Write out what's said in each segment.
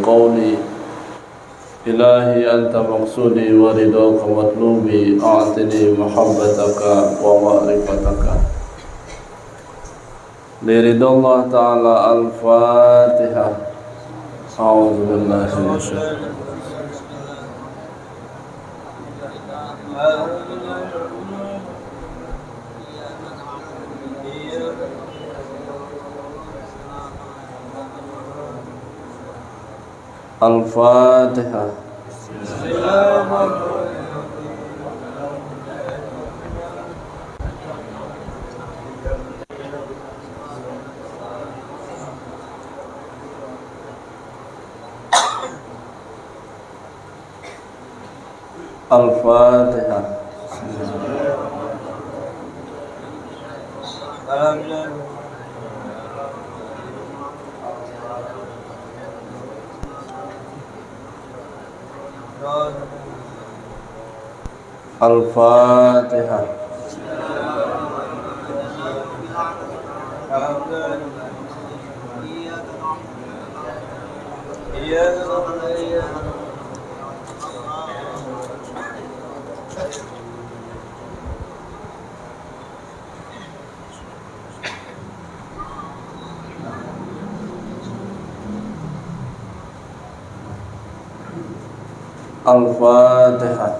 قولي إلهي أنت مقصودي ورضاك مطلوبي أعطني محبتك ومعرفتك لرضا الله تعالى. الفاتحة. أعوذ بالله من الشيطان. Al-Fatihah. Al-Fatihah. Al-Fatihah. Al-Fatihah.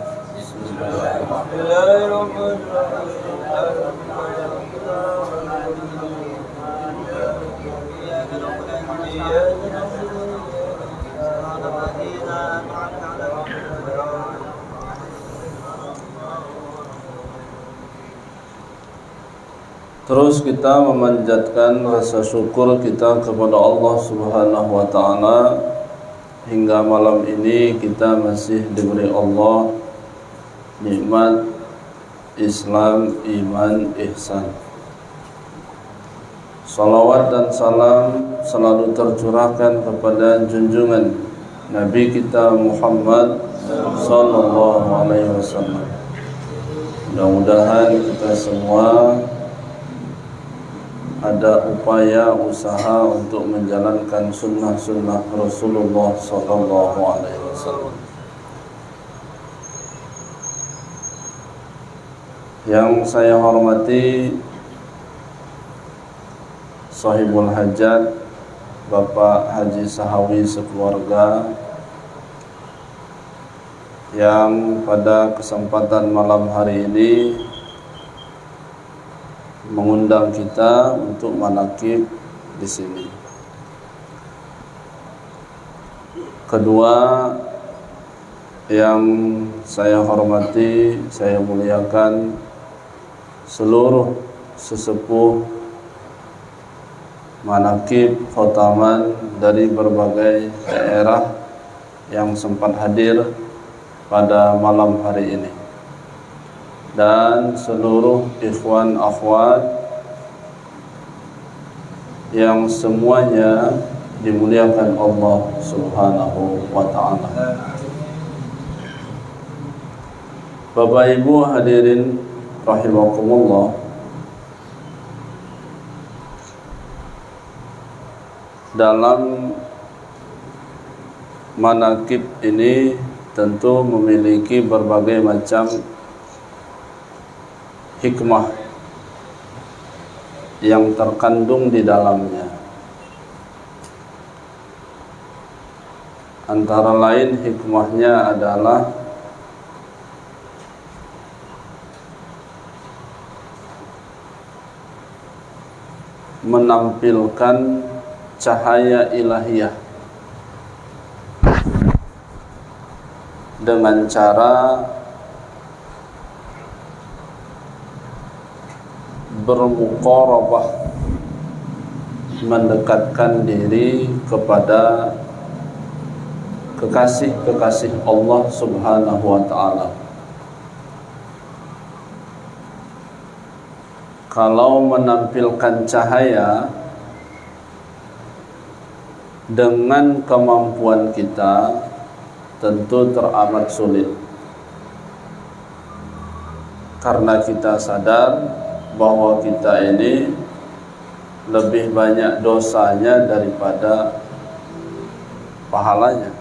Terus kita memanjatkan rasa syukur kita kepada Allah Subhanahu wa Ta'ala. Hingga malam ini kita masih diberi Allah nikmat Islam, iman, ihsan. Salawat dan salam selalu tercurahkan kepada junjungan Nabi kita Muhammad sallallahu alaihi wasallam. Mudah-mudahan kita semua ada upaya usaha untuk menjalankan sunnah-sunnah Rasulullah sallallahu alaihi wasallam. Yang saya hormati Sahibul Hajat Bapak Haji Sahawi sekeluarga, yang pada kesempatan malam hari ini mengundang kita untuk manaqib di sini. Kedua, yang saya hormati, saya muliakan seluruh sesepuh manaqib khotaman dari berbagai daerah yang sempat hadir pada malam hari ini, dan seluruh ikhwan akhwat yang semuanya dimuliakan Allah Subhanahu wa Ta'ala. Bapak Ibu hadirin rahimakumullah, dalam manaqib ini tentu memiliki berbagai macam hikmah yang terkandung di dalamnya. Antara lain hikmahnya adalah menampilkan cahaya ilahiyah dengan cara bermuqarabah, mendekatkan diri kepada kekasih-kekasih Allah Subhanahu wa Ta'ala. Kalau menampilkan cahaya dengan kemampuan kita, tentu teramat sulit, karena kita sadar bahwa kita ini lebih banyak dosanya daripada pahalanya.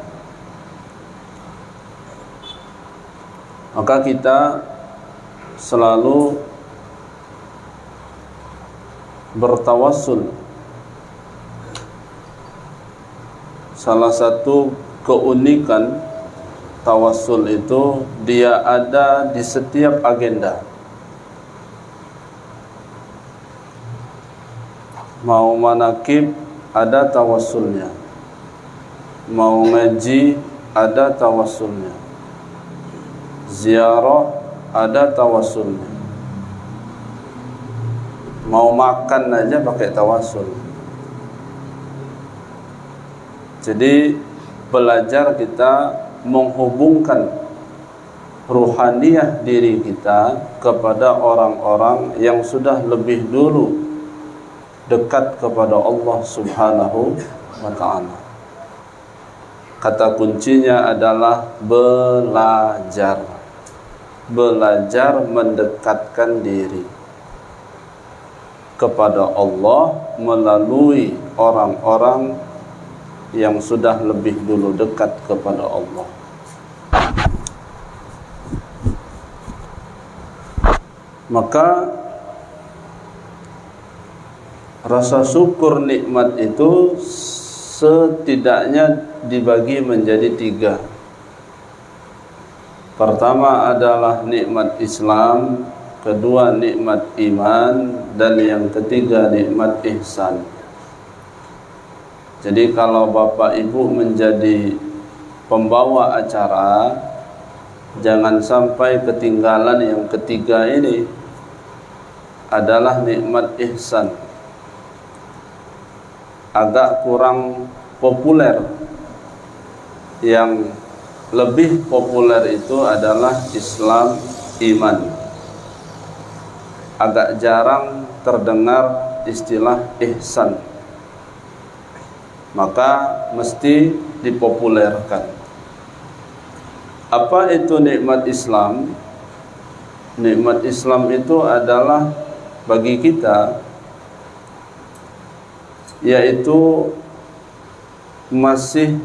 Maka kita selalu bertawassul. Salah satu keunikan tawassul itu dia ada di setiap agenda. Mau manakib ada tawassulnya, mau ngaji ada tawassulnya, ziarah ada tawassulnya, mau makan aja pakai tawassul. Jadi belajar kita menghubungkan ruhaniyah diri kita kepada orang-orang yang sudah lebih dulu dekat kepada Allah Subhanahu wa ta'ala. Kata kuncinya adalah belajar. Belajar mendekatkan diri kepada Allah melalui orang-orang yang sudah lebih dulu dekat kepada Allah. Maka rasa syukur nikmat itu setidaknya dibagi menjadi 3. Pertama adalah nikmat Islam, kedua nikmat iman, dan yang ketiga nikmat ihsan. Jadi kalau Bapak Ibu menjadi pembawa acara, jangan sampai ketinggalan yang ketiga ini, adalah nikmat ihsan. Agak kurang populer. Yang lebih populer itu adalah Islam, iman. Agak jarang terdengar istilah ihsan. Maka mesti dipopulerkan. Apa itu nikmat Islam? Nikmat Islam itu adalah bagi kita, yaitu masih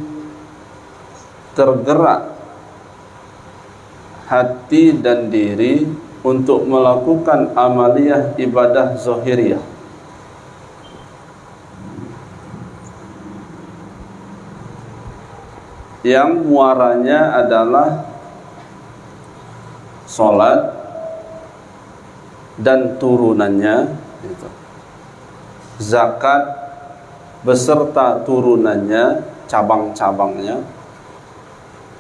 tergerak hati dan diri untuk melakukan amaliyah ibadah zahiriyah. Yang muaranya adalah sholat dan turunannya, zakat beserta turunannya, cabang-cabangnya,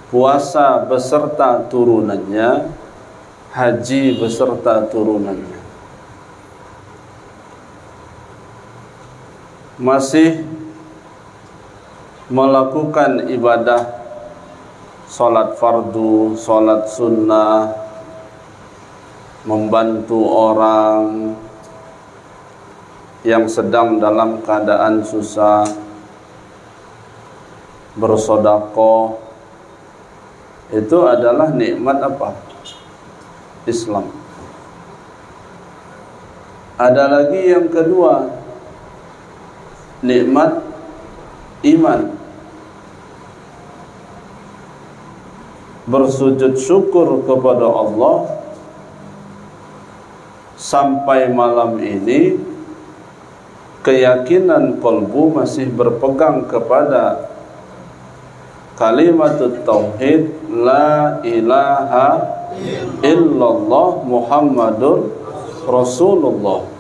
puasa beserta turunannya, haji beserta turunannya. Masih melakukan ibadah sholat fardu, sholat sunnah, membantu orang yang sedang dalam keadaan susah, bersedekah. Itu adalah nikmat apa? Islam. Ada lagi yang kedua, nikmat iman. Bersujud syukur kepada Allah sampai malam ini keyakinan kalbu masih berpegang kepada kalimat tauhid la ilaha illallah Muhammadur Rasulullah,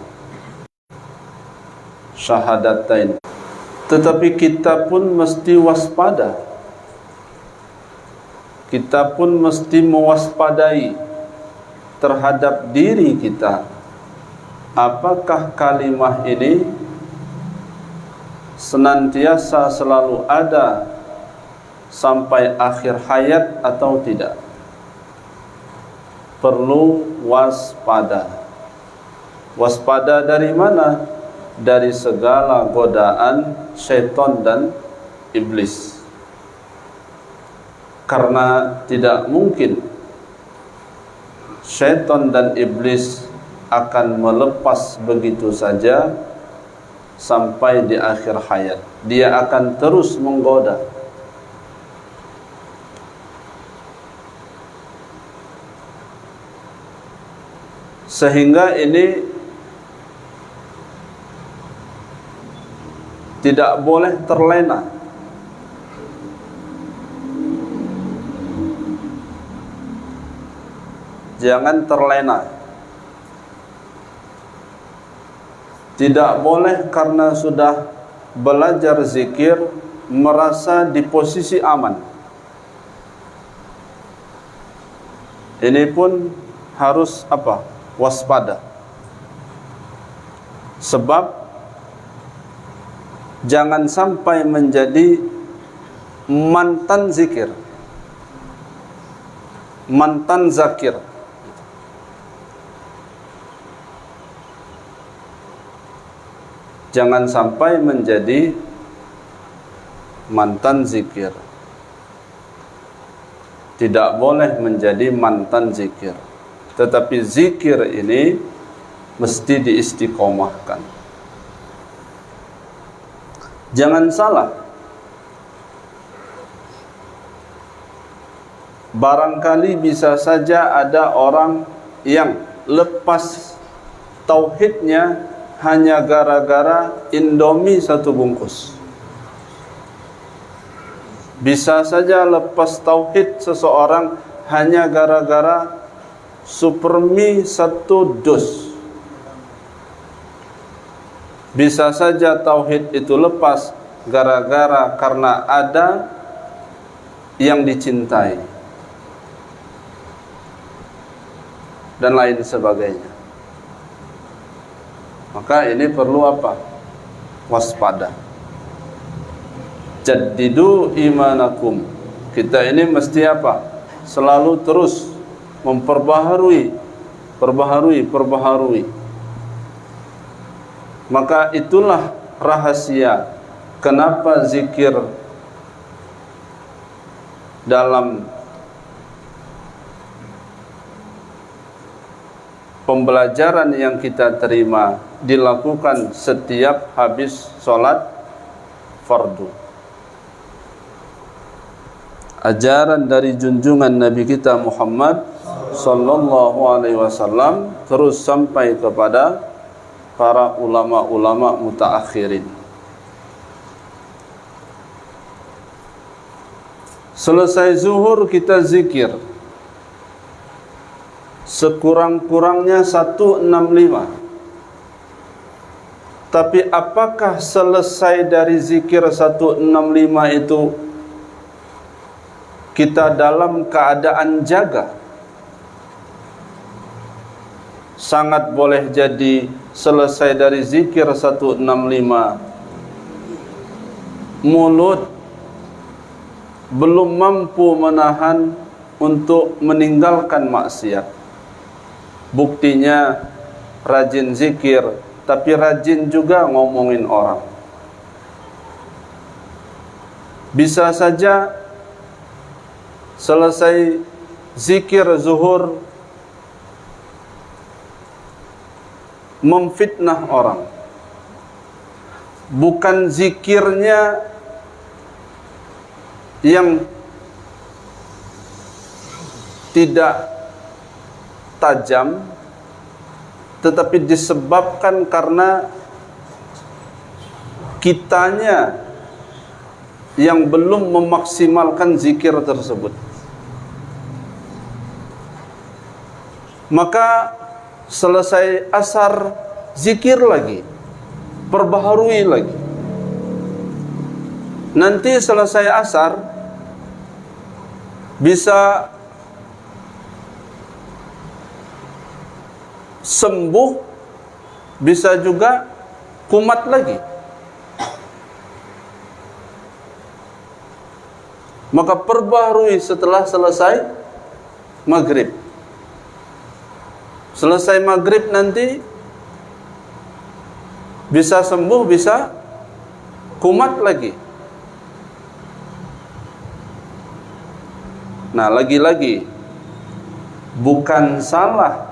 syahadatain. Tetapi kita pun mesti waspada. Kita pun mesti mewaspadai terhadap diri kita. Apakah kalimah ini senantiasa selalu ada sampai akhir hayat atau tidak? Perlu waspada. Waspada dari mana? Dari segala godaan syaitan dan iblis. Karena tidak mungkin syaitan dan iblis akan melepas begitu saja sampai di akhir hayat. Dia akan terus menggoda. sehingga ini tidak boleh terlena. Jangan terlena. Tidak boleh karena sudah belajar zikir merasa di posisi aman. Ini pun harus apa? Waspada. Sebab jangan sampai menjadi mantan zikir, mantan zakir. Jangan sampai menjadi mantan zikir. Tidak boleh menjadi mantan zikir. Tetapi zikir ini mesti diistiqomahkan. Jangan salah. Barangkali bisa saja ada orang yang lepas tauhidnya hanya gara-gara Indomie 1 bungkus. Bisa saja lepas tauhid seseorang hanya gara-gara Supermie 1 dus. Bisa saja tauhid itu lepas gara-gara karena ada yang dicintai dan lain sebagainya. Maka ini perlu apa? Waspada. Jaddidu imanakum. Kita ini mesti apa? Selalu terus memperbaharui, perbaharui. Maka itulah rahasia kenapa zikir dalam pembelajaran yang kita terima dilakukan setiap habis sholat fardu. Ajaran dari junjungan Nabi kita Muhammad sallallahu alaihi wasallam terus sampai kepada para ulama-ulama mutaakhirin. Selesai zuhur kita zikir sekurang-kurangnya 165. Tapi apakah selesai dari zikir 165 itu kita dalam keadaan jaga? Sangat boleh jadi selesai dari zikir 165 mulut belum mampu menahan untuk meninggalkan maksiat. Buktinya rajin zikir, tapi rajin juga ngomongin orang. Bisa saja selesai zikir zuhur memfitnah orang. Bukan zikirnya yang tidak tajam, tetapi disebabkan karena kitanya yang belum memaksimalkan zikir tersebut. Maka selesai asar zikir lagi, perbaharui lagi. Nanti selesai asar bisa sembuh, bisa juga kumat lagi. Maka perbaharui setelah selesai maghrib. Selesai maghrib nanti bisa sembuh, bisa kumat lagi. Nah, lagi-lagi bukan salah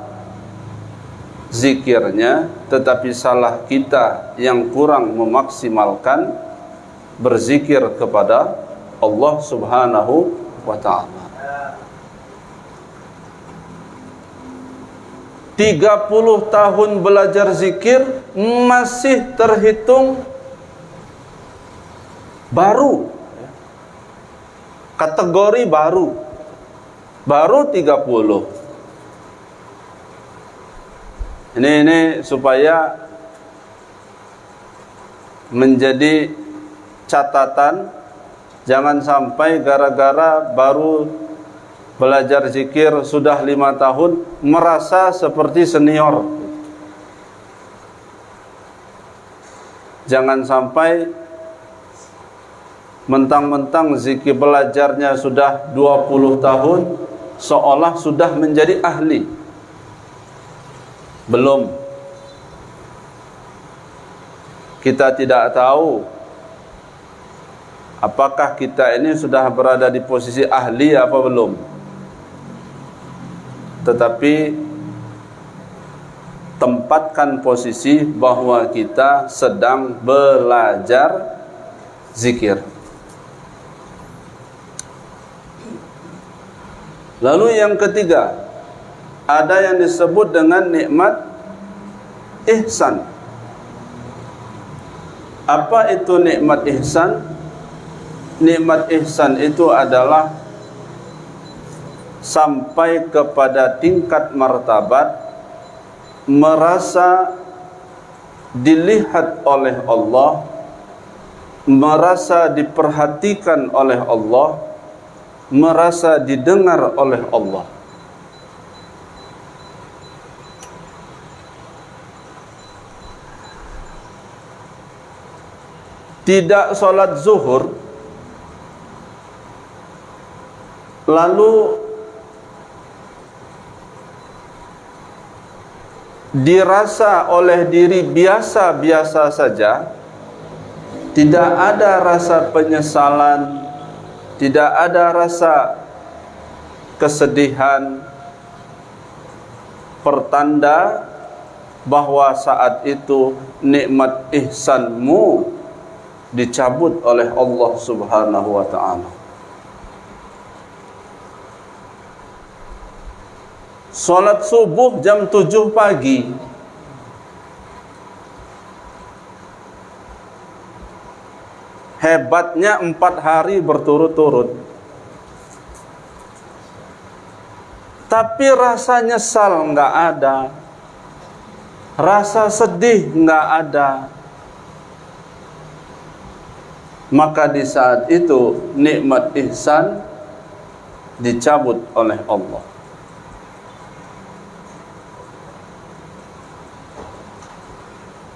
zikirnya, tetapi salah kita yang kurang memaksimalkan berzikir kepada Allah Subhanahu wa ta'ala. 30 tahun belajar zikir masih terhitung baru, kategori baru 30. Ini supaya menjadi catatan, jangan sampai gara-gara baru belajar zikir sudah 5 tahun merasa seperti senior. Jangan sampai mentang-mentang zikir belajarnya sudah 20 tahun seolah sudah menjadi ahli. Belum. Kita tidak tahu apakah kita ini sudah berada di posisi ahli apa belum. Tetapi tempatkan posisi bahwa kita sedang belajar zikir. Lalu yang ketiga, ada yang disebut dengan nikmat ihsan. Apa itu nikmat ihsan? Nikmat ihsan itu adalah sampai kepada tingkat martabat merasa dilihat oleh Allah, merasa diperhatikan oleh Allah, merasa didengar oleh Allah. Tidak sholat zuhur lalu dirasa oleh diri biasa-biasa saja, tidak ada rasa penyesalan, tidak ada rasa kesedihan, pertanda bahwa saat itu nikmat ihsanmu dicabut oleh Allah Subhanahu wa ta'ala. Salat subuh jam 7 pagi hebatnya 4 hari berturut-turut, tapi rasa nyesal enggak ada, rasa sedih enggak ada. Maka di saat itu nikmat ihsan dicabut oleh Allah.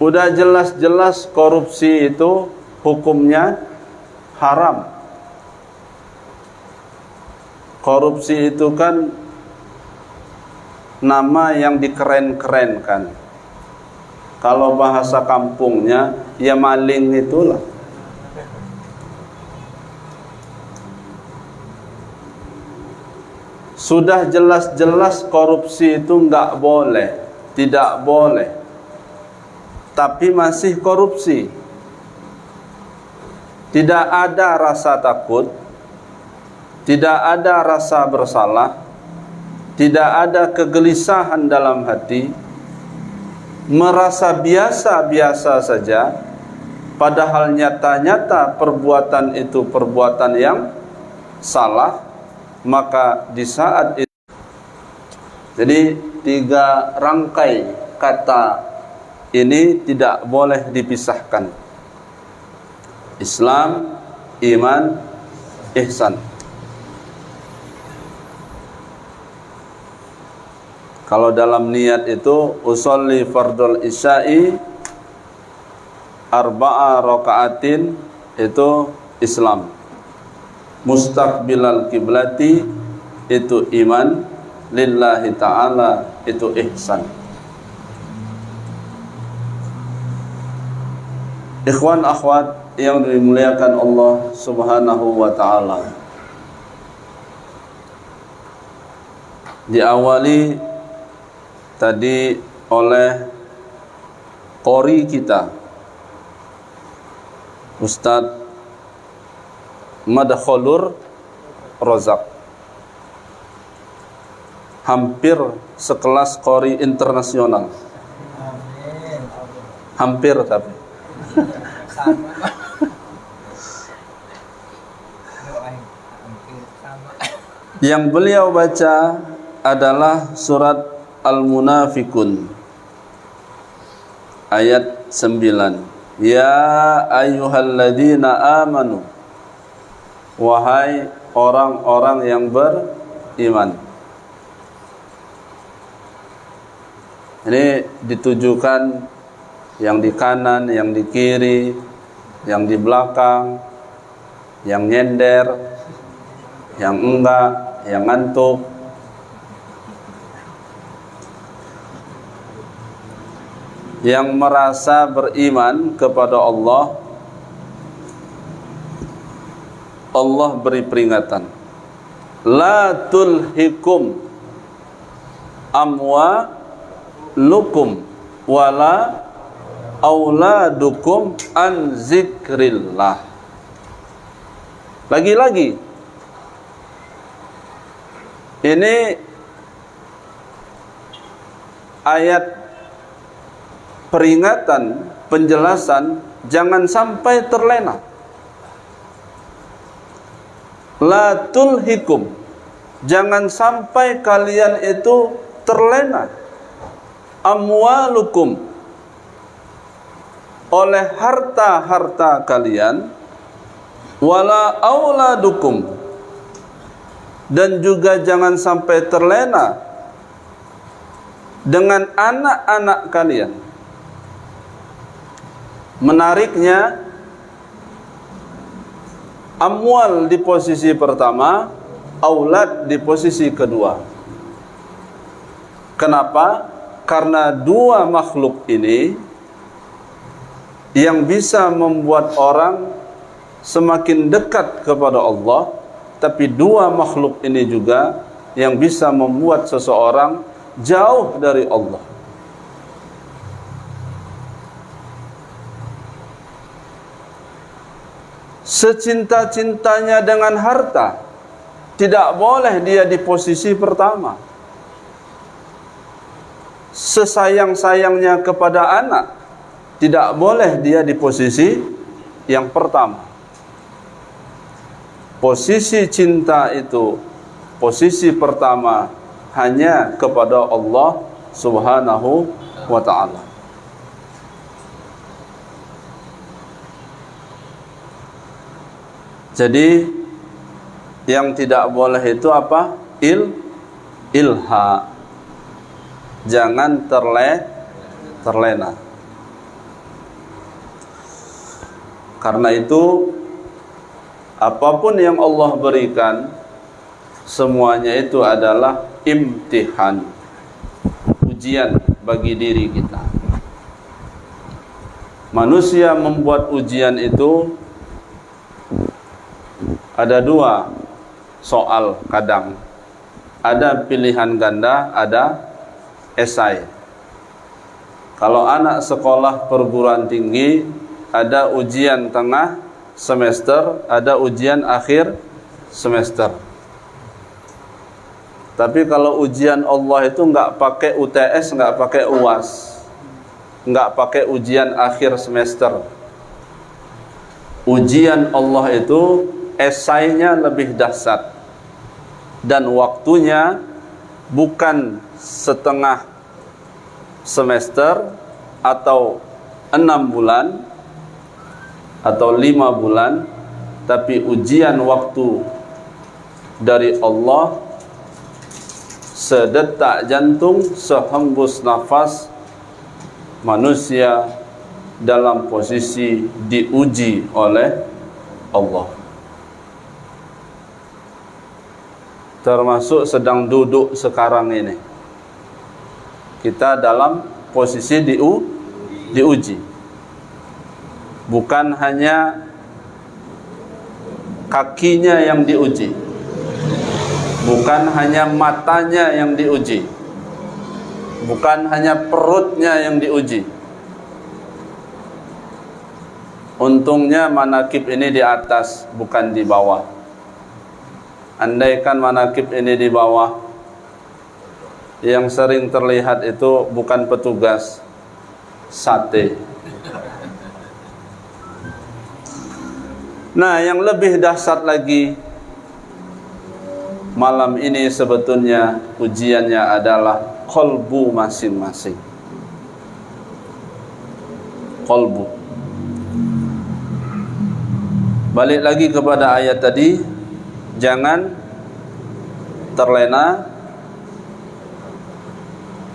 Udah jelas-jelas korupsi itu hukumnya haram. Korupsi itu kan nama yang dikeren-kerenkan. Kalau bahasa kampungnya ya maling itulah. Sudah jelas-jelas korupsi itu enggak boleh, tidak boleh, tapi masih korupsi. Tidak ada rasa takut, tidak ada rasa bersalah, tidak ada kegelisahan dalam hati, merasa biasa-biasa saja, padahal nyata-nyata perbuatan itu perbuatan yang salah. Maka di saat itu, jadi 3 rangkai kata ini tidak boleh dipisahkan: Islam, iman, ihsan. Kalau dalam niat itu usolli fardul isya'i 4 rakaatin, itu Islam. Mustaqbilal kiblati itu iman, lillahi ta'ala itu ihsan. Ikhwan akhwat yang dimuliakan Allah Subhanahu wa ta'ala, diawali tadi oleh qori kita Ustadz Madkhulur Rozak. hampir sekelas qori internasional. Amin. Hampir tapi. Sama. Doain hampir sama. Yang beliau baca adalah surat Al-Munafikun ayat 9. Ya ayyuhalladzina amanu, wahai orang-orang yang beriman. Ini ditujukan yang di kanan, yang di kiri, yang di belakang, yang nyender, yang enggak, yang ngantuk. Yang merasa beriman kepada Allah, Allah beri peringatan. La tulhikum amwalukum wala auladukum an zikrillah. Lagi-lagi ini ayat peringatan, penjelasan, jangan sampai terlena. La tulhikum, jangan sampai kalian itu terlena. Amwalukum, oleh harta-harta kalian. Wala auladukum, dan juga jangan sampai terlena dengan anak-anak kalian. Menariknya, amwal di posisi pertama, aulad di posisi kedua. Kenapa? Karena dua makhluk ini yang bisa membuat orang semakin dekat kepada Allah, tapi dua makhluk ini juga yang bisa membuat seseorang jauh dari Allah. Secinta-cintanya dengan harta, tidak boleh dia di posisi pertama. Sesayang-sayangnya kepada anak, tidak boleh dia di posisi yang pertama. Posisi cinta itu, posisi pertama hanya kepada Allah Subhanahu wa ta'ala. Jadi yang tidak boleh itu apa? Ilha. Jangan terlena. Karena itu apapun yang Allah berikan, semuanya itu adalah imtihan, ujian bagi diri kita. Manusia membuat ujian itu ada dua soal kadang. Ada pilihan ganda, ada esai. Kalau anak sekolah perguruan tinggi, ada ujian tengah semester, ada ujian akhir semester. Tapi kalau ujian Allah itu enggak pakai UTS, enggak pakai UAS, enggak pakai ujian akhir semester. Ujian Allah itu esainya lebih dahsyat, dan waktunya bukan setengah semester atau 6 bulan atau 5 bulan, tapi ujian waktu dari Allah sedetak jantung, sehembus nafas. Manusia dalam posisi diuji oleh Allah. Termasuk sedang duduk sekarang ini, kita dalam posisi diuji. Bukan hanya kakinya yang diuji, bukan hanya matanya yang diuji, bukan hanya perutnya yang diuji. Untungnya manakib ini di atas, bukan di bawah. Andaikan manakib ini di bawah, Yang sering terlihat itu bukan petugas, sate. Nah, yang lebih dahsyat lagi, malam ini sebetulnya ujiannya adalah kolbu masing-masing. Kolbu. Balik lagi kepada ayat tadi, jangan terlena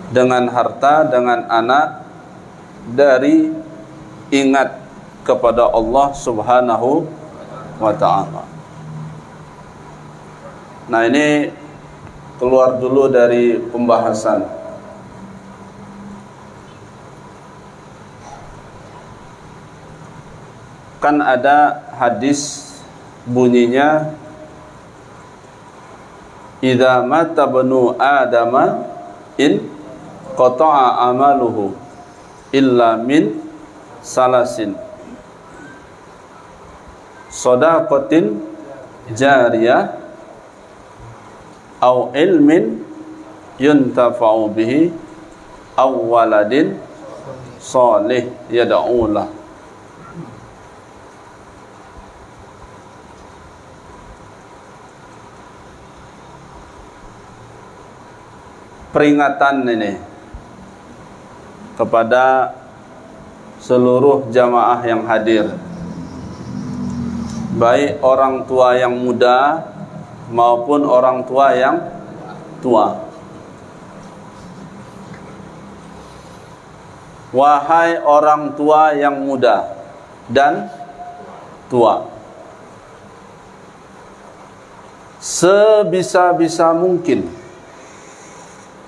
dengan harta, dengan anak, dari ingat kepada Allah Subhanahu wa ta'ala. Nah, ini keluar dulu dari pembahasan. Kan ada hadis bunyinya, idza mata banu adama in qata'a amaluhu illa min salasin, shadaqatin jariyah au ilmin yuntafa'u bihi aw waladin shalih yad'u lah. Peringatan ini kepada seluruh jamaah yang hadir, baik orang tua yang muda maupun orang tua yang tua. Wahai orang tua yang muda dan tua, sebisa-bisa mungkin,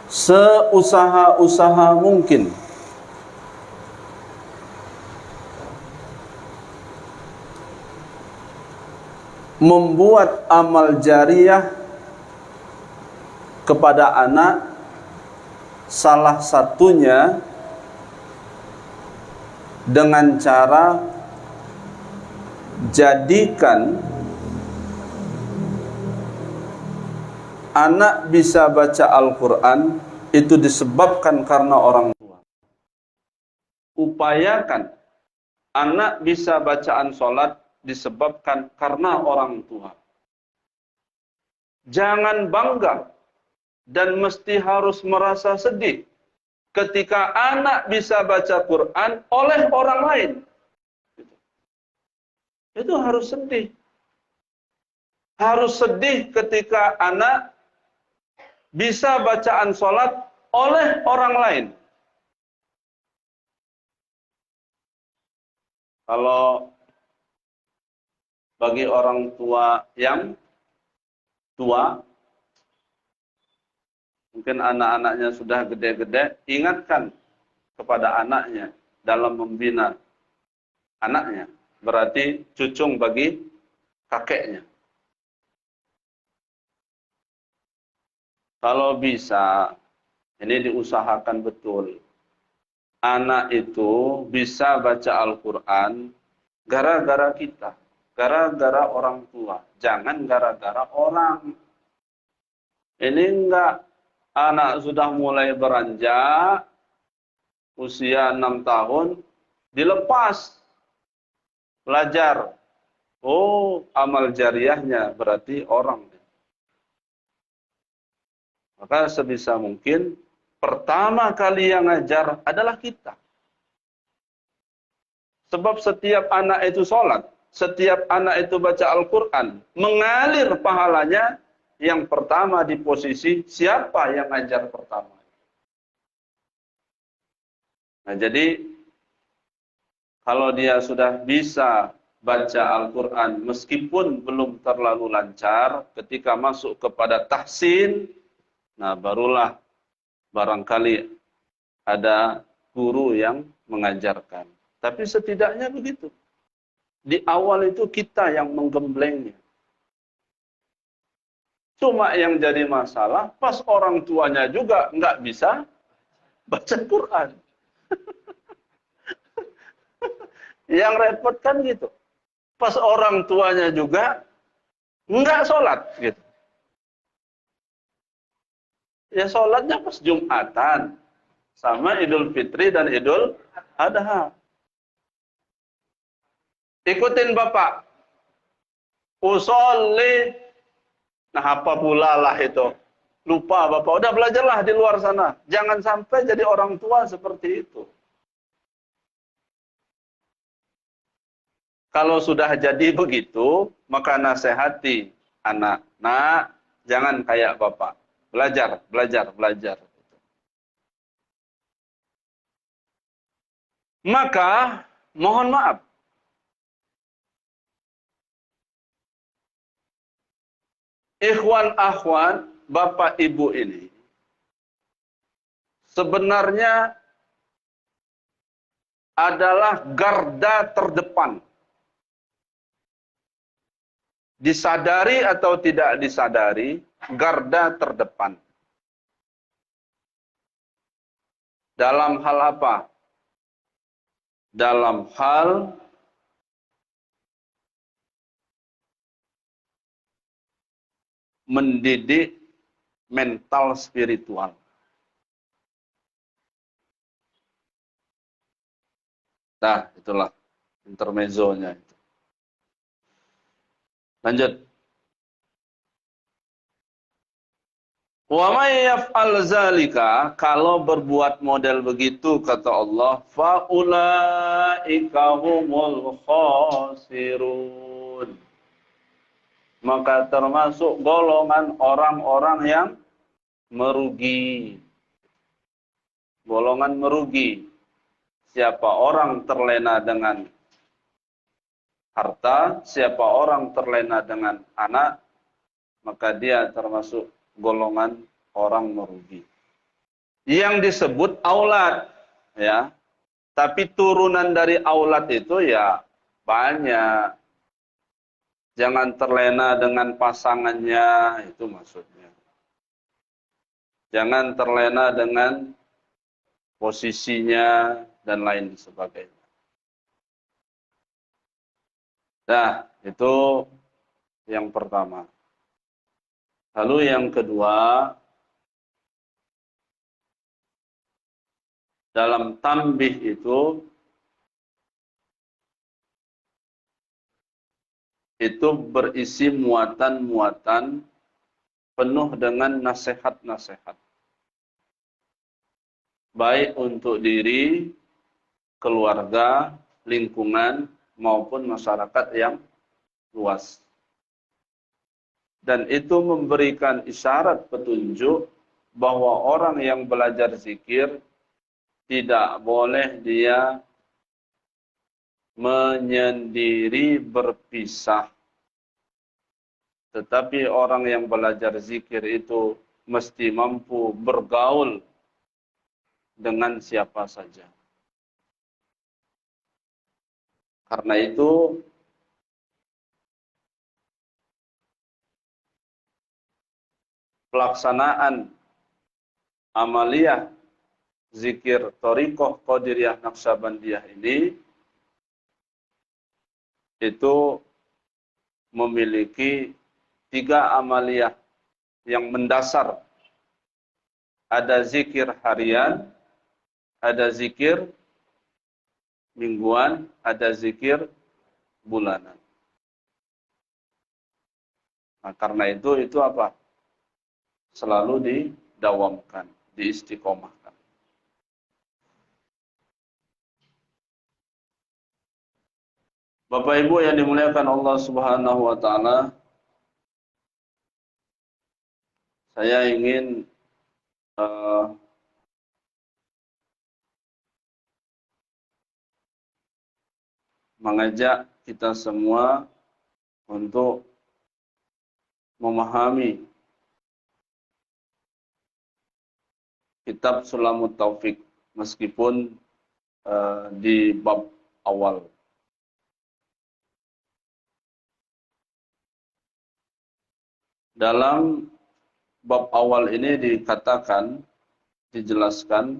seusaha-usaha mungkin membuat amal jariyah kepada anak, salah satunya dengan cara jadikan anak bisa baca Al-Quran itu disebabkan karena orang tua. Upayakan anak bisa bacaan sholat disebabkan karena orang tua. Jangan bangga dan mesti harus merasa sedih ketika anak bisa baca Quran oleh orang lain. Itu harus sedih. Harus sedih ketika anak bisa bacaan sholat oleh orang lain. Kalau bagi orang tua yang tua, mungkin anak-anaknya sudah gede-gede, ingatkan kepada anaknya dalam membina anaknya. Berarti cucung bagi kakeknya. Kalau bisa, ini diusahakan betul. Anak itu bisa baca Al-Quran gara-gara kita. Gara-gara orang tua. Jangan gara-gara orang. Ini enggak. Anak sudah mulai beranjak. Usia 6 tahun. Dilepas. Belajar. Oh, amal jariyahnya berarti orang. Maka sebisa mungkin pertama kali yang ngajar adalah kita. Sebab setiap anak itu sholat, setiap anak itu baca Al-Quran, mengalir pahalanya yang pertama di posisi siapa yang ngajar pertama. Nah, jadi kalau dia sudah bisa baca Al-Quran meskipun belum terlalu lancar, ketika masuk kepada tahsin, nah barulah barangkali ada guru yang mengajarkan. Tapi setidaknya begitu. Di awal itu kita yang menggemblengnya. Cuma yang jadi masalah, pas orang tuanya juga nggak bisa baca Quran. Yang repot kan gitu. Pas orang tuanya juga nggak sholat gitu. Ya sholatnya pas Jumatan. Sama Idul Fitri dan Idul Adha. Ikutin Bapak. Usolli. Nah apa pula lah itu. Lupa Bapak. Udah belajarlah di luar sana. Jangan sampai jadi orang tua seperti itu. Kalau sudah jadi begitu, maka nasihati anak. Nah, jangan kayak Bapak. Belajar, belajar, belajar. Maka, mohon maaf. Ikhwan akhwan, Bapak Ibu ini sebenarnya adalah garda terdepan. Disadari atau tidak disadari, garda terdepan. Dalam hal apa? Dalam hal mendidik mental spiritual. Nah, itulah intermezzonya itu. Lanjut. Wa may yaf'al zalika, kalau berbuat model begitu kata Allah, fa ulaika humul khasirun. Maka termasuk golongan orang-orang yang merugi. Golongan merugi. Siapa orang terlena dengan harta, siapa orang terlena dengan anak, maka dia termasuk golongan orang merugi. Yang disebut aulad, ya. Tapi turunan dari aulad itu ya banyak. Jangan terlena dengan pasangannya, itu maksudnya. Jangan terlena dengan posisinya dan lain sebagainya. Nah, itu yang pertama. Lalu yang kedua, dalam tanbih itu berisi muatan-muatan penuh dengan nasihat-nasihat. Baik untuk diri, keluarga, lingkungan, maupun masyarakat yang luas. Dan itu memberikan isyarat petunjuk bahwa orang yang belajar zikir tidak boleh dia menyendiri berpisah. Tetapi orang yang belajar zikir itu mesti mampu bergaul dengan siapa saja. Karena itu pelaksanaan amaliyah zikir Thariqah Qadiriyah Naqsyabandiyah ini itu memiliki 3 amaliyah yang mendasar. Ada zikir harian, ada zikir mingguan, ada zikir bulanan. Nah, karena itu apa? Selalu didawamkan, diistiqomahkan. Bapak Ibu yang dimuliakan Allah Subhanahu wa taala, saya ingin mengajak kita semua untuk memahami kitab Sulamut Taufik meskipun di bab awal. Dalam bab awal ini dikatakan, dijelaskan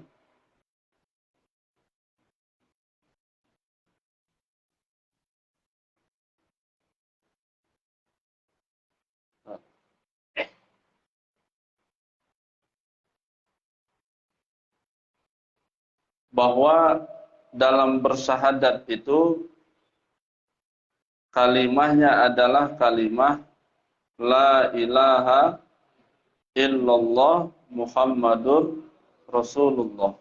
bahwa dalam bersyahadat itu kalimahnya adalah kalimah la ilaha illallah Muhammadur Rasulullah.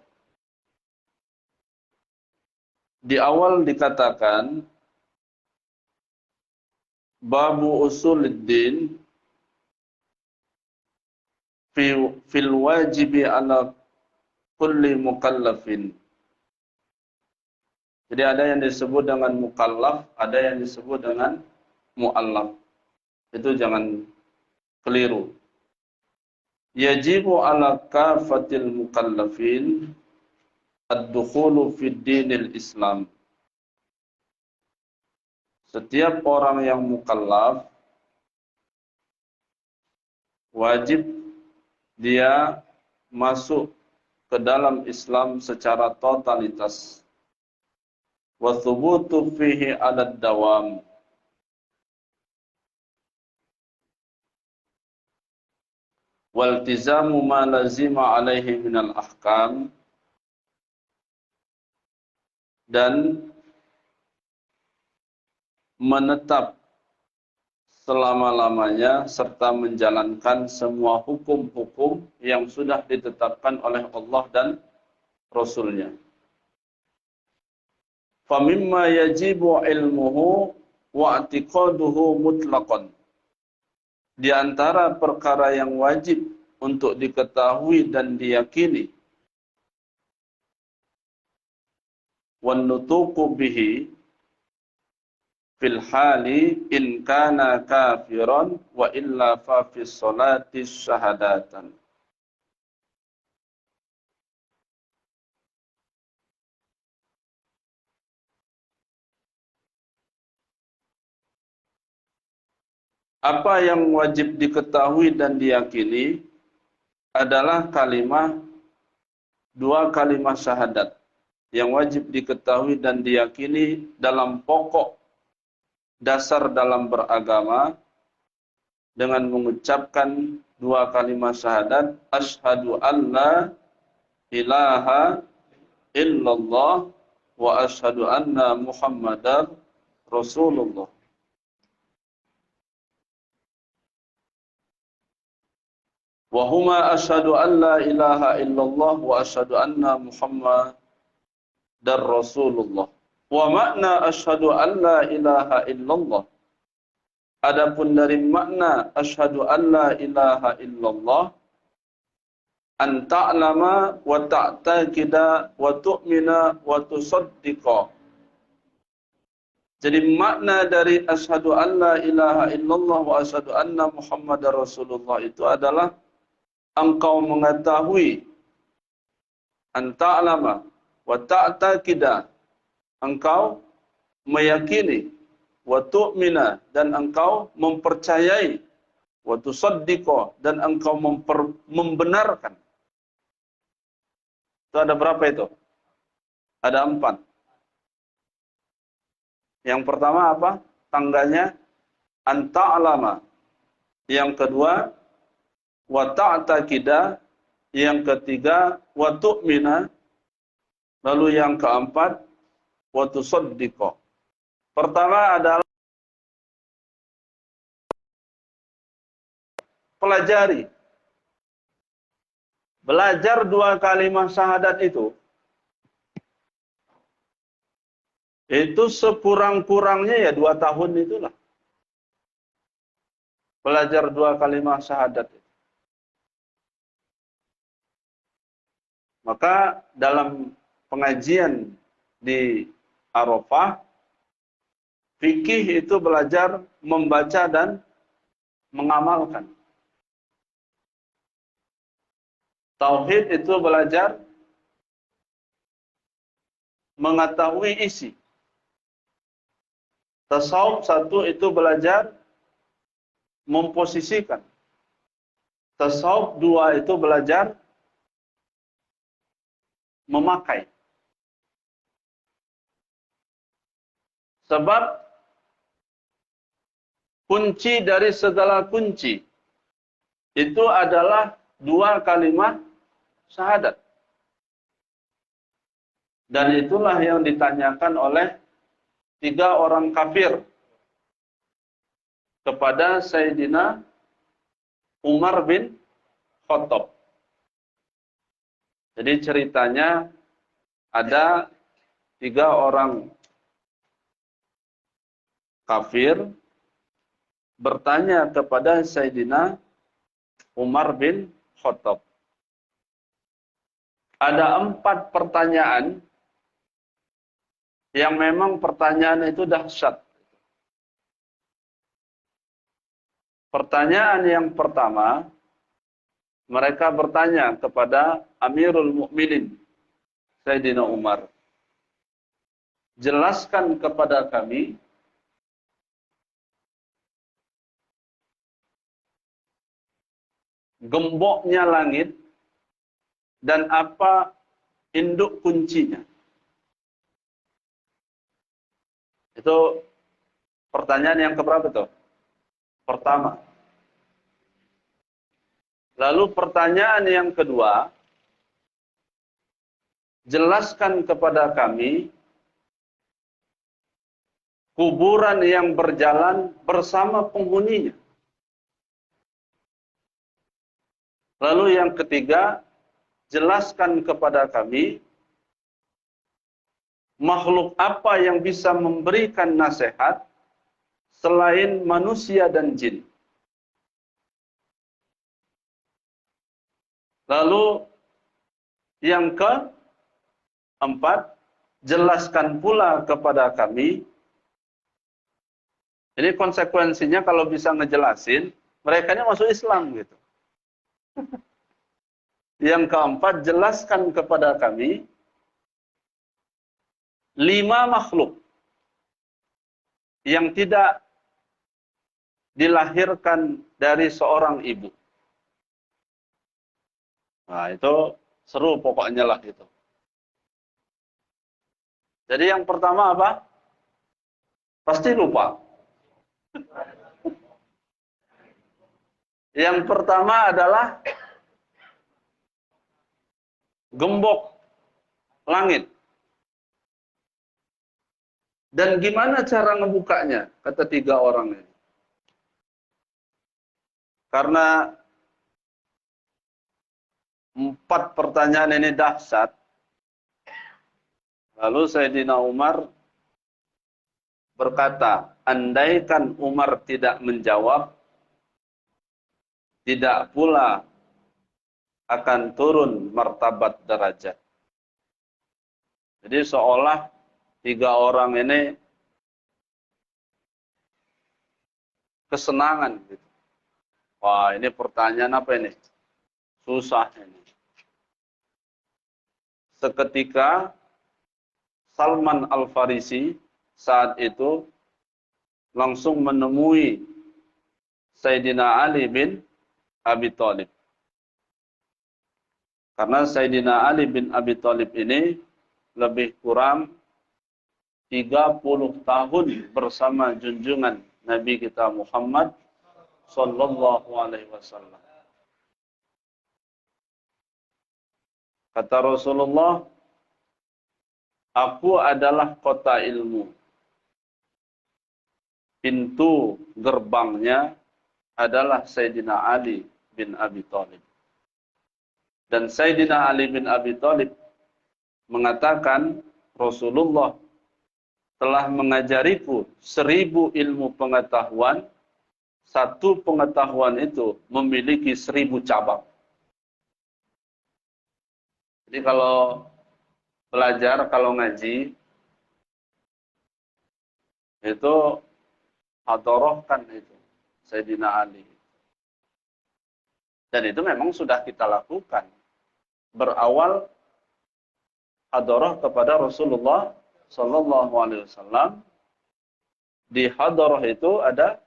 Di awal dikatakan babu usuluddin fil wajibi ala kulli mukallafin. Jadi ada yang disebut dengan mukallaf, ada yang disebut dengan muallaf. Itu jangan keliru. Yajibu ala kafatil mukallafin ad-dukhulu fid dinil Islam. Setiap orang yang mukallaf wajib dia masuk ke dalam Islam secara totalitas. Wa thubutu fihi 'ala dawam. Wal tizamu ma lazima alaihi minal ahkam, dan menetap selama-lamanya serta menjalankan semua hukum-hukum yang sudah ditetapkan oleh Allah dan Rasulnya. Famimma yajibu ilmuhu wa i'tiqaduhu mutlaqan. Di antara perkara yang wajib untuk diketahui dan diyakini, wan nutuqu bihi fil hali in kana kafiran wa illa fa fis salati syahadatan. Apa yang wajib diketahui dan diyakini adalah dua kalimat syahadat yang wajib diketahui dan diyakini dalam pokok dasar dalam beragama dengan mengucapkan dua kalimat syahadat, asyhadu alla ilaha illallah wa asyhadu anna Muhammadar Rasulullah. Wa huma asyhadu an la ilaha illallah wa asyhadu anna Muhammadar Rasulullah. Wa makna asyhadu an la ilaha illallah. Adapun dari makna asyhadu an la ilaha illallah, an ta'lama wa ta'taqida wa tu'mina wa tusaddiqa. Jadi makna dari asyhadu an la ilaha illallah wa asyhadu anna Muhammadar Rasulullah itu adalah engkau mengetahui, an ta'lama wa ta'taqida, engkau meyakini, wa tu'mina, dan engkau mempercayai, wa tusaddiqa, dan engkau membenarkan. Itu ada berapa itu? Ada 4. Yang pertama apa? Tangganya an ta'lama. Yang kedua wa ta'taqida, yang ketiga wa tu'mina, lalu yang keempat wa tusaddiqa. Pertama adalah pelajari. Belajar dua kalimat syahadat itu sekurang-kurangnya ya 2 tahun itulah. Belajar dua kalimat syahadat itu. Maka dalam pengajian di Arafah, fikih itu belajar membaca dan mengamalkan. Tauhid itu belajar mengetahui isi. Tasawuf 1 itu belajar memposisikan. Tasawuf 2 itu belajar memakai. Sebab kunci dari segala kunci itu adalah dua kalimat syahadat. Dan itulah yang ditanyakan oleh 3 orang kafir kepada Sayyidina Umar bin Khattab. Jadi ceritanya ada 3 orang kafir bertanya kepada Sayyidina Umar bin Khattab. Ada 4 pertanyaan yang memang pertanyaan itu dahsyat. Pertanyaan yang pertama, mereka bertanya kepada Amirul Mukminin Sayyidina Umar, jelaskan kepada kami gemboknya langit dan apa induk kuncinya. Itu pertanyaan yang keberapa tuh? Pertama. Lalu pertanyaan yang kedua, jelaskan kepada kami kuburan yang berjalan bersama penghuninya. Lalu yang ketiga, jelaskan kepada kami makhluk apa yang bisa memberikan nasihat selain manusia dan jin. Lalu yang keempat, jelaskan pula kepada kami, ini konsekuensinya kalau bisa ngejelasin, mereka ini masuk Islam gitu. Yang keempat, jelaskan kepada kami 5 makhluk yang tidak dilahirkan dari seorang ibu. Nah, itu seru pokoknya lah gitu. Jadi yang pertama apa? Pasti lupa. Yang pertama adalah gembok langit. Dan gimana cara ngebukanya? Kata 3 orang ini. Karena 4 pertanyaan ini dahsyat. Lalu Sayyidina Umar berkata, andaikan Umar tidak menjawab, tidak pula akan turun martabat derajat. Jadi seolah 3 orang ini kesenangan gitu. Wah, ini pertanyaan apa ini? Susah ini. Seketika Salman Al-Farisi saat itu langsung menemui Sayyidina Ali bin Abi Thalib. Karena Sayyidina Ali bin Abi Thalib ini lebih kurang 30 tahun bersama junjungan Nabi kita Muhammad sallallahu alaihi wasallam. Kata Rasulullah, aku adalah kota ilmu. Pintu gerbangnya adalah Sayyidina Ali bin Abi Thalib. Dan Sayyidina Ali bin Abi Thalib mengatakan, Rasulullah telah mengajariku 1000 ilmu pengetahuan, satu pengetahuan itu memiliki 1000 cabang. Jadi kalau belajar, kalau ngaji, itu hadorohkan itu Sayyidina Ali. Dan itu memang sudah kita lakukan. Berawal hadoroh kepada Rasulullah Sallallahu Alaihi Wasallam. Di hadoroh itu ada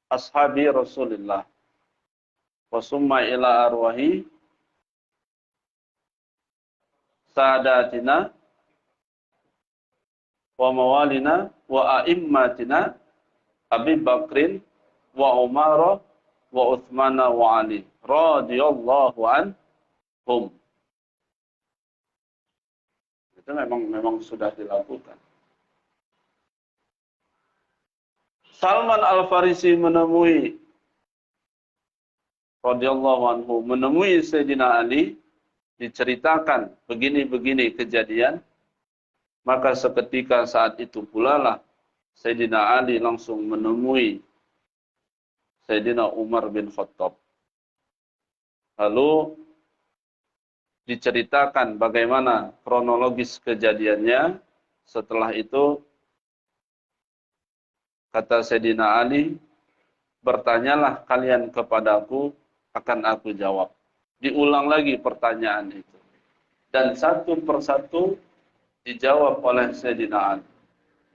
ashabi Rasulullah. Wasumma ila arwahi sadatina wa mawalina wa a'immatina Abi Bakrin wa Umar wa Uthman wa Ali radhiyallahu anhum. Itu memang sudah dilakukan. Salman Al-Farisi menemui radhiyallahu anhu menemui Sayyidina Ali, diceritakan begini-begini kejadian, maka seketika saat itu pula lah Sayyidina Ali langsung menemui Sayyidina Umar bin Khattab. Lalu diceritakan bagaimana kronologis kejadiannya. Setelah itu kata Sayyidina Ali, bertanyalah kalian kepadaku, akan aku jawab. Diulang lagi pertanyaan itu. Dan satu persatu dijawab oleh Sayyidina Ali.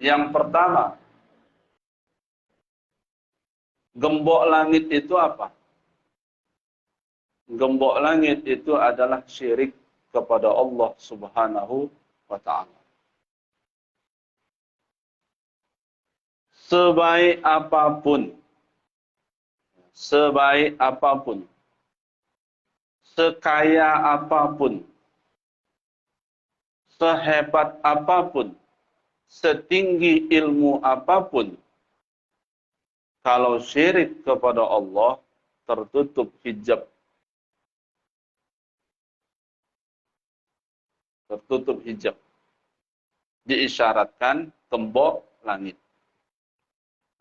Yang pertama, gembok langit itu apa? Gembok langit itu adalah syirik kepada Allah Subhanahu wa ta'ala. Sebaik apapun, sekaya apapun, sehebat apapun, setinggi ilmu apapun, kalau syirik kepada Allah, tertutup hijab. Tertutup hijab. Diisyaratkan gembok langit.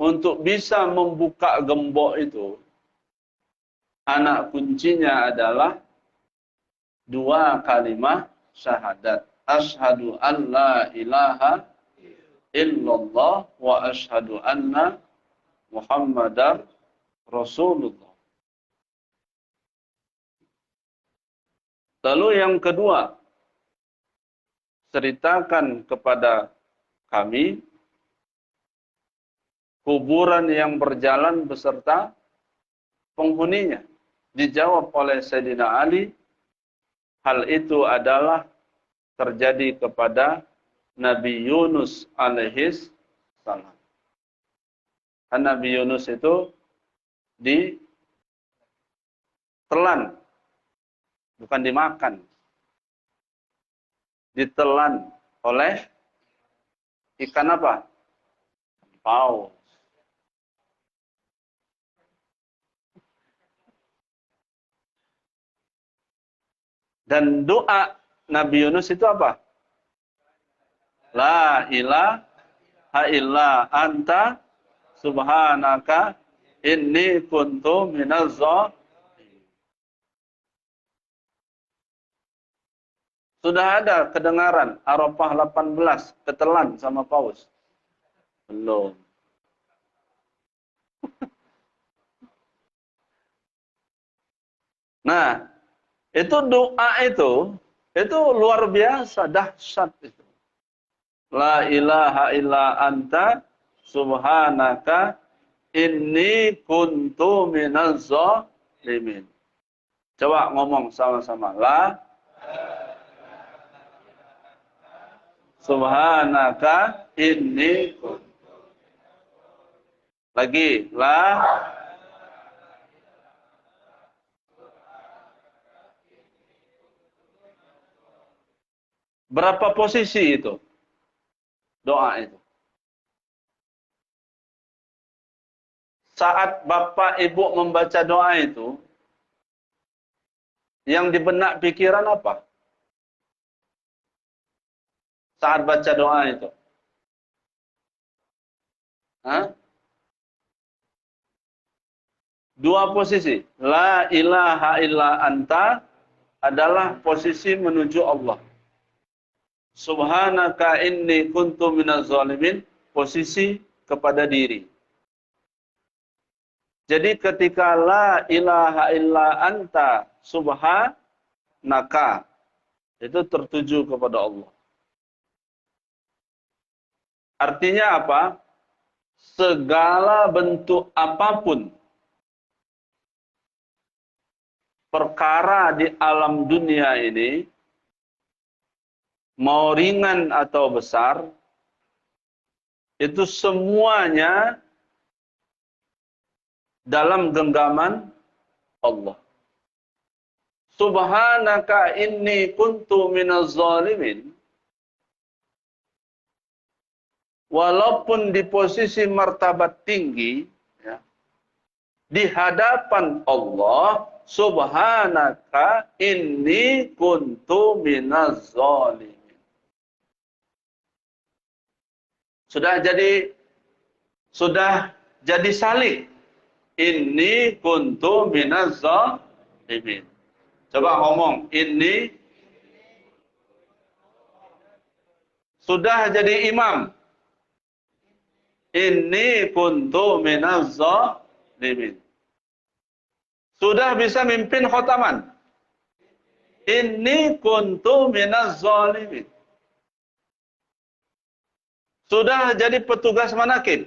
Untuk bisa membuka gembok itu, anak kuncinya adalah dua kalimat syahadat. Asyhadu an la ilaha illallah wa asyhadu anna Muhammadar Rasulullah. Lalu yang kedua, ceritakan kepada kami kuburan yang berjalan beserta penghuninya. Dijawab oleh Sayyidina Ali, hal itu adalah terjadi kepada Nabi Yunus alaihis salam. Nabi Yunus itu ditelan, bukan dimakan. Ditelan oleh ikan apa? Paus. Dan doa Nabi Yunus itu apa? La ilaha illa anta subhanaka inni kuntu minaz zalimin. Sudah ada kedengaran Arafah 18 ketelan sama paus? Belum. Nah, itu doa itu luar biasa, dahsyat itu. La ilaha illa anta subhanaka inni kuntu minaz zalimin. Coba ngomong sama-sama. La subhanaka inni kuntu. Lagi, la berapa posisi itu? Doa itu. Saat Bapak Ibu membaca doa itu, yang di benak pikiran apa? Saat baca doa itu. Hah? Dua posisi. La ilaha illa anta adalah posisi menuju Allah. Subhanaka inni kuntu minaz zalimin, posisi kepada diri. Jadi ketika la ilaha illa anta subhanaka, itu tertuju kepada Allah. Artinya apa? Segala bentuk apapun perkara di alam dunia ini, mau ringan atau besar, itu semuanya dalam genggaman Allah. Subhanaka inni kuntu minaz zalimin. walaupun di posisi martabat tinggi, ya, di hadapan Allah, subhanaka inni kuntu minaz zalimin. Sudah jadi salik. Inni kuntu minaz zalimin. Coba ngomong, ini sudah jadi imam. Inni kuntu minaz zalimin. Sudah bisa mimpin khotaman. Inni kuntu minaz zalimin. Sudah jadi petugas manakib.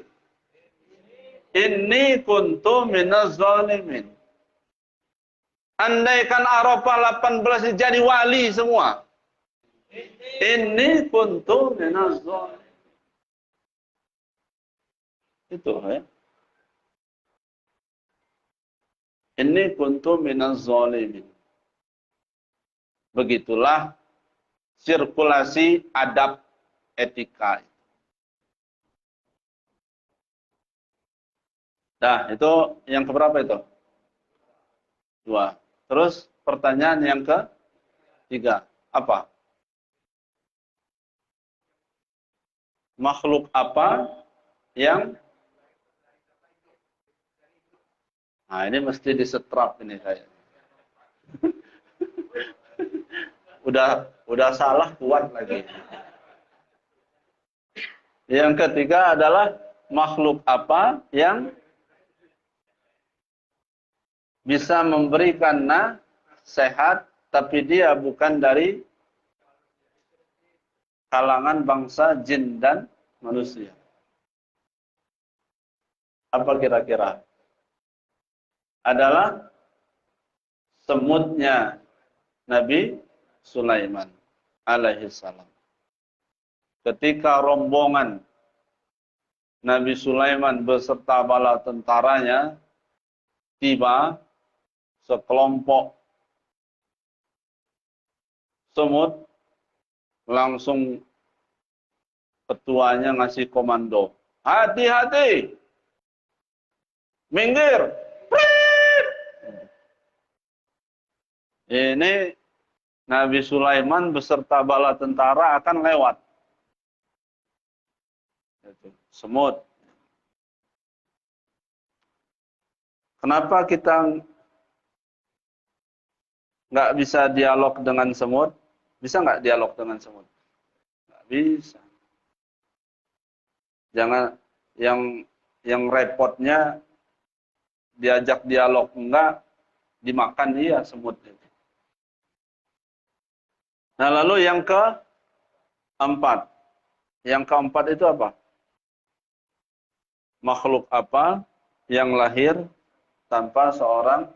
Inni kuntu minaz zalimin. Andaikan Arafah 18 jadi wali semua. Inni kuntu minaz zalimin. Itu ya. Inni kuntu minaz zalimin. Begitulah sirkulasi adab etika. Nah, itu yang keberapa itu? 2. Terus pertanyaan yang ke-3. Apa? Makhluk apa yang... Nah, ini mesti disetrap ini saya. Udah salah kuat lagi. Yang ketiga adalah makhluk apa yang bisa memberikan nasihat, tapi dia bukan dari kalangan bangsa jin dan manusia. Apa kira-kira? Adalah semutnya Nabi Sulaiman alaihissalam. Ketika rombongan Nabi Sulaiman beserta bala tentaranya tiba, sekelompok semut langsung ketuanya ngasih komando. Hati-hati! Minggir! Prit! Ini Nabi Sulaiman beserta bala tentara akan lewat. Semut. Kenapa kita nggak bisa dialog dengan semut? Bisa nggak dialog dengan semut? Nggak bisa. Jangan yang repotnya diajak dialog enggak, dimakan dia semut itu. Nah, lalu yang keempat. Yang keempat itu apa? Makhluk apa yang lahir tanpa seorang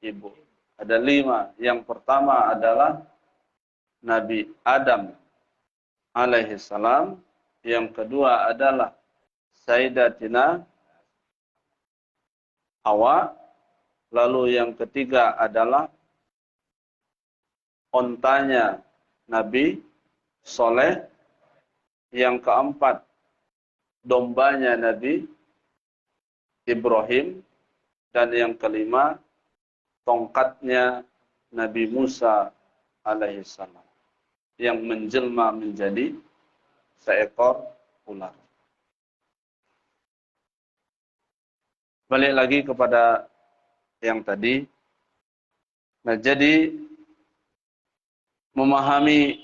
ibu? Ada 5. Yang pertama adalah Nabi Adam alaihissalam. Yang kedua adalah Sayyidatina Hawa. Lalu yang ketiga adalah ontanya Nabi Soleh. Yang keempat dombanya Nabi Ibrahim. Dan yang kelima tongkatnya Nabi Musa alaihissalam yang menjelma menjadi seekor ular. Balik lagi kepada yang tadi. Nah, jadi memahami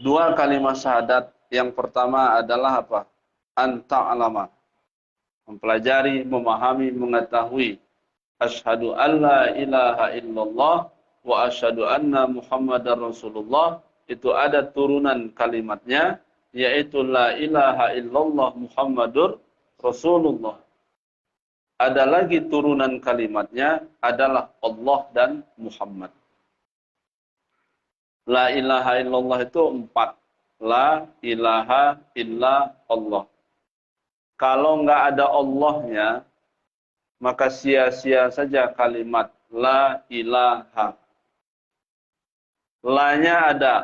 2 kalimat syahadat. Yang pertama adalah apa? Anta'alama. Mempelajari, memahami, mengetahui asyhadu alla ilaha illallah wa asyhadu anna Muhammadar Rasulullah. Itu ada turunan kalimatnya, yaitu la ilaha illallah Muhammadur Rasulullah. Ada lagi turunan kalimatnya adalah Allah dan Muhammad. La ilaha illallah itu 4. La ilaha illa Allah. Kalau enggak ada Allahnya, maka sia-sia saja kalimat la ilaha. La-nya ada,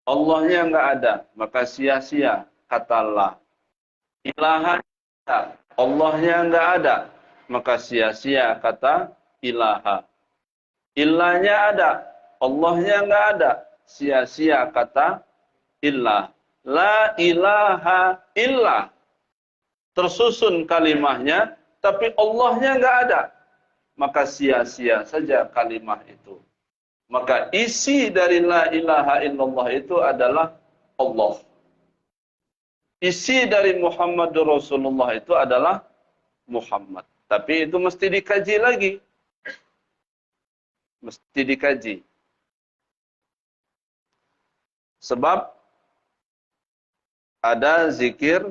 Allahnya enggak ada, maka sia-sia kata la. Ilaha ada, Allahnya enggak ada, maka sia-sia kata ilaha. Illahnya ada, Allahnya enggak ada, sia-sia kata illah. La ilaha illah. Tersusun kalimahnya, tapi Allahnya enggak ada, maka sia-sia saja kalimah itu. Maka isi dari la ilaha illallah itu adalah Allah. Isi dari Muhammadur Rasulullah itu adalah Muhammad. Tapi itu mesti dikaji lagi. Mesti dikaji. Sebab ada zikir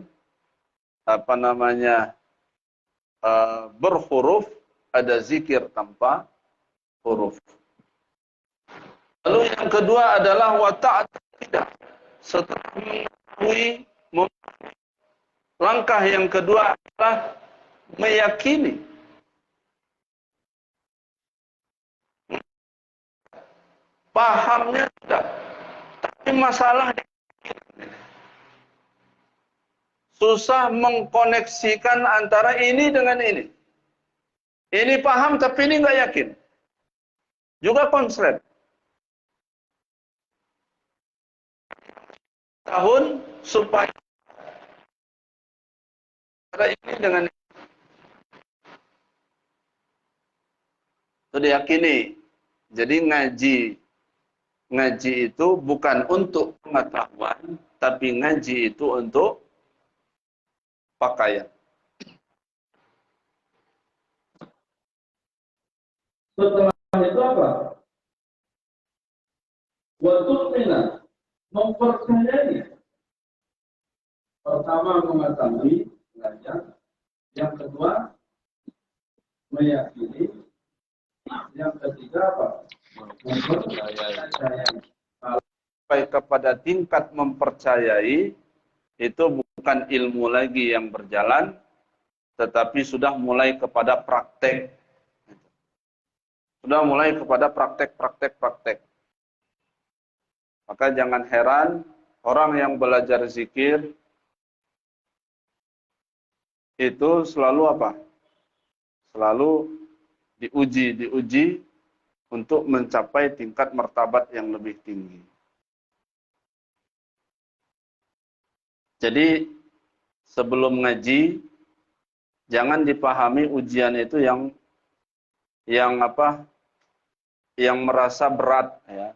berhuruf, ada zikir tanpa huruf. Lalu yang kedua adalah wa ta'taqidah. Setelah mengetahui, langkah yang kedua adalah meyakini. Pahamnya sudah, tapi masalah susah mengkoneksikan antara ini dengan ini. Ini paham tapi ini nggak yakin. Juga konslet. Tahun supaya antara ini dengan ini. Itu diyakini. Jadi ngaji itu bukan untuk pengetahuan, tapi ngaji itu untuk pakaian. Setelah itu apa? Wa tu'mina, mempercayai. Pertama mengetahui, belajar. Yang kedua meyakini. Yang ketiga apa? Mempercayai. Sampai kepada tingkat mempercayai, itu bukan ilmu lagi yang berjalan, tetapi sudah mulai kepada praktek. Sudah mulai kepada praktek. Maka jangan heran orang yang belajar zikir itu selalu apa? Selalu diuji untuk mencapai tingkat martabat yang lebih tinggi. Jadi sebelum ngaji jangan dipahami ujian itu yang merasa berat, ya.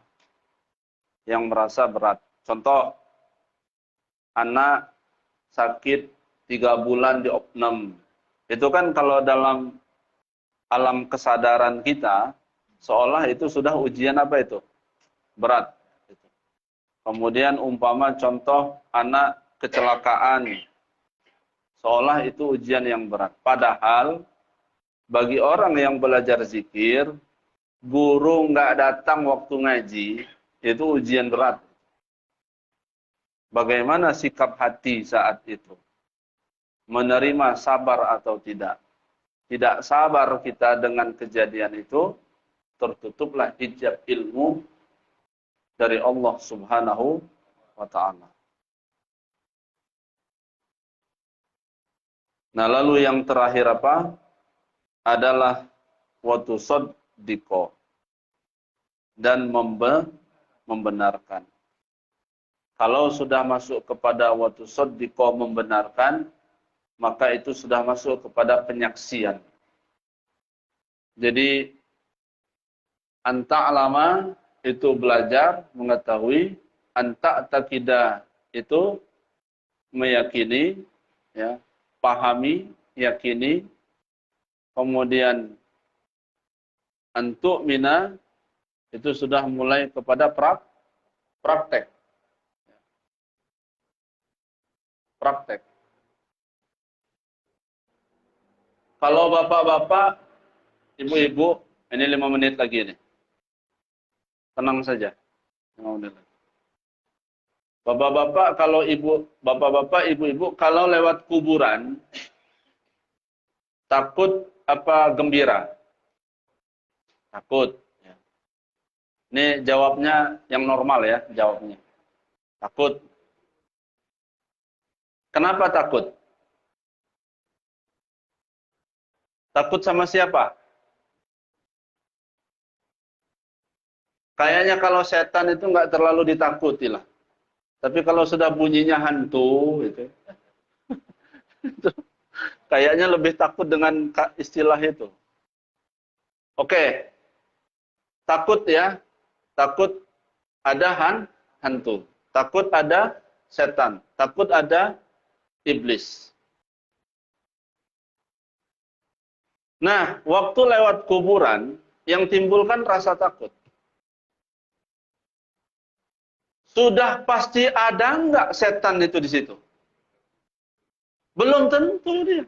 Yang merasa berat. Contoh, anak sakit 3 bulan di opname. Itu kan kalau dalam alam kesadaran kita, seolah itu sudah ujian apa itu? Berat. Kemudian umpama contoh anak kecelakaan, seolah itu ujian yang berat. Padahal bagi orang yang belajar zikir, guru nggak datang waktu ngaji, itu ujian berat. Bagaimana sikap hati saat itu? Menerima sabar atau tidak? Tidak sabar kita dengan kejadian itu, tertutuplah hijab ilmu dari Allah Subhanahu wa ta'ala. Nah, lalu yang terakhir apa? Adalah watu soddiko, dan membenarkan. Kalau sudah masuk kepada watu soddiko, membenarkan, maka itu sudah masuk kepada penyaksian. Jadi anta alama itu belajar, mengetahui, anta takidah itu meyakini, ya, pahami, yakini, kemudian antuk mina itu sudah mulai kepada praktek. Praktek. Kalau bapak-bapak, ibu-ibu, ini 5 menit lagi nih. Tenang saja. 5 menit lagi. Bapak-bapak, ibu-ibu, kalau lewat kuburan, takut apa gembira? Takut. Ya. Ini jawabnya yang normal ya, jawabnya. Takut. Kenapa takut? Takut sama siapa? Kayaknya kalau setan itu nggak terlalu ditakuti lah. Tapi kalau sudah bunyinya hantu, itu kayaknya lebih takut dengan istilah itu. Oke, takut ya, takut ada hantu, takut ada setan, takut ada iblis. Nah, waktu lewat kuburan, yang timbulkan rasa takut. Sudah pasti ada nggak setan itu di situ? Belum tentu dia.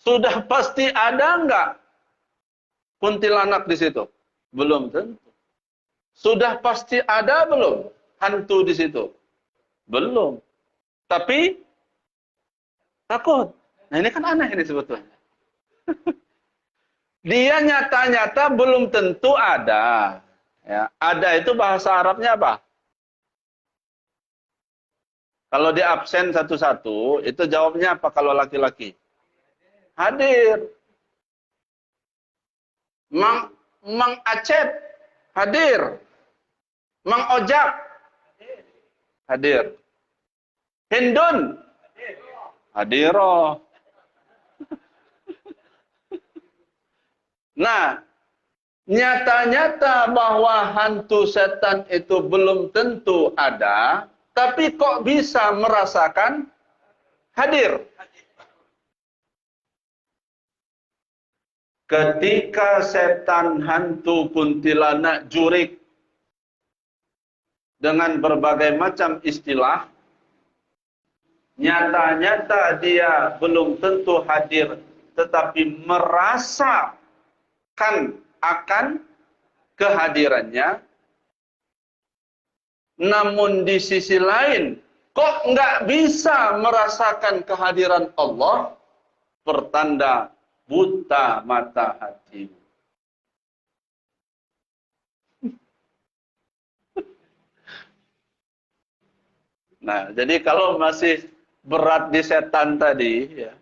Sudah pasti ada nggak kuntilanak di situ? Belum tentu. Sudah pasti ada belum hantu di situ? Belum. Tapi takut. Nah ini kan aneh ini sebetulnya. Dia nyata-nyata belum tentu ada. Ya, ada itu bahasa Arabnya apa? Kalau di absen satu-satu, itu jawabnya apa kalau laki-laki? Hadir. Mang Acep, hadir. Mang Ojak, hadir. Hindun, hadiro. Nah, nyata-nyata bahwa hantu setan itu belum tentu ada, tapi kok bisa merasakan hadir. Ketika setan, hantu, kuntilanak, jurik dengan berbagai macam istilah, nyata-nyata dia belum tentu hadir, tetapi merasakan akan kehadirannya. Namun di sisi lain, kok nggak bisa merasakan kehadiran Allah? Pertanda buta mata hatimu. Nah, jadi kalau masih berat di setan tadi, ya,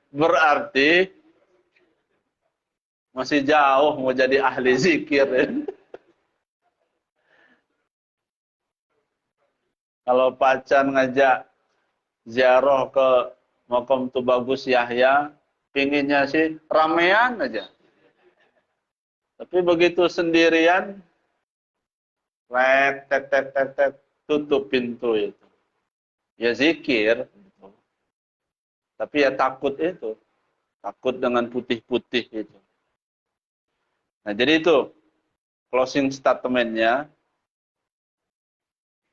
berarti masih jauh mau jadi ahli zikir. Ya. Kalau pacan ngajak ziarah ke Makam Tubagus Yahya, pinginnya sih ramean aja. Tapi begitu sendirian, tutup pintu itu. Ya zikir, tapi ya takut itu. Takut dengan putih-putih itu. Nah jadi itu, closing statementnya,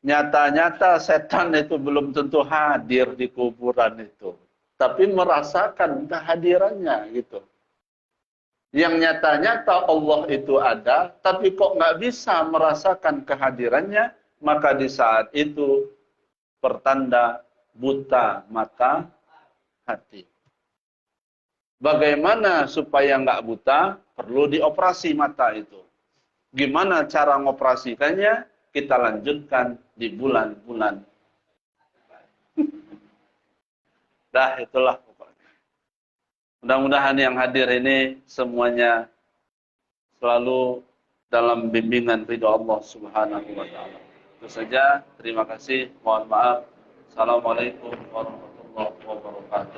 nyata-nyata setan itu belum tentu hadir di kuburan itu. Tapi merasakan kehadirannya gitu. Yang nyata-nyata Allah itu ada, tapi kok nggak bisa merasakan kehadirannya, maka di saat itu pertanda buta mata hati. Bagaimana supaya nggak buta? Perlu dioperasi mata itu. Gimana cara ngoperasikannya? Kita lanjutkan di bulan-bulan. Dah itulah pokoknya. Mudah-mudahan yang hadir ini semuanya selalu dalam bimbingan ridha Allah Subhanahu wa taala. Itu saja, terima kasih. Mohon maaf. Assalamualaikum warahmatullahi wabarakatuh.